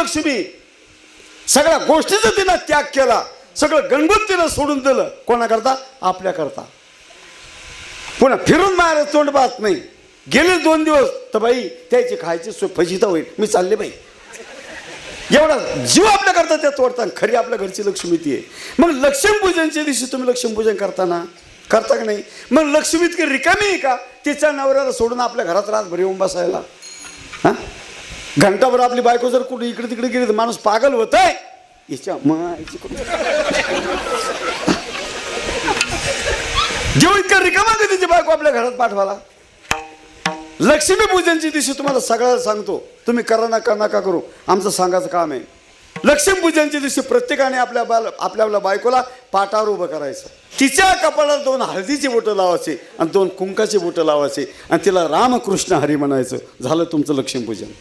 लक्ष्मी. सगळ्या गोष्टीचा तिनं त्याग केला, सगळं गणपतीनं सोडून दिलं. कोणाकरता? आपल्याकरता. पुन्हा फिरून मारायला तोंड पाहत नाही. गेले 2 दिवस तर बाई त्याची खायची फजिता होईल, मी चालले बाई. एवढा जीव आपल्याकरता त्यात तोडता. खरी आपल्या घरची लक्ष्मी ती आहे. मग लक्ष्मीपूजनच्या दिवशी तुम्ही लक्ष्मीपूजन करताना करता का नाही? मग लक्ष्मी इतकी रिकामी आहे का तिच्या नवऱ्याला सोडून आपल्या घरात रातभर येऊन बसायला? हा, घंटाभर आपली बायको जर कुठे इकडे तिकडे गेली तर माणूस पागल होत आहे. जेव्हा इतका रिकामा का तिची बायको आपल्या घरात पाठवाला. लक्ष्मी पूजनच्या दिवशी तुम्हाला सगळ्याला सांगतो, तुम्ही करा नका करू, आमचं सांगायचं काम आहे. लक्ष्मी पूजनच्या दिवशी प्रत्येकाने आपल्या बायकोला पाटावर उभं करायचं. तिच्या कपाळाला 2 हळदीची बोटं लावायची आणि 2 कुंकाची बोटं लावायची आणि तिला रामकृष्ण हरी म्हणायचं. झालं तुमचं लक्ष्मी पूजन.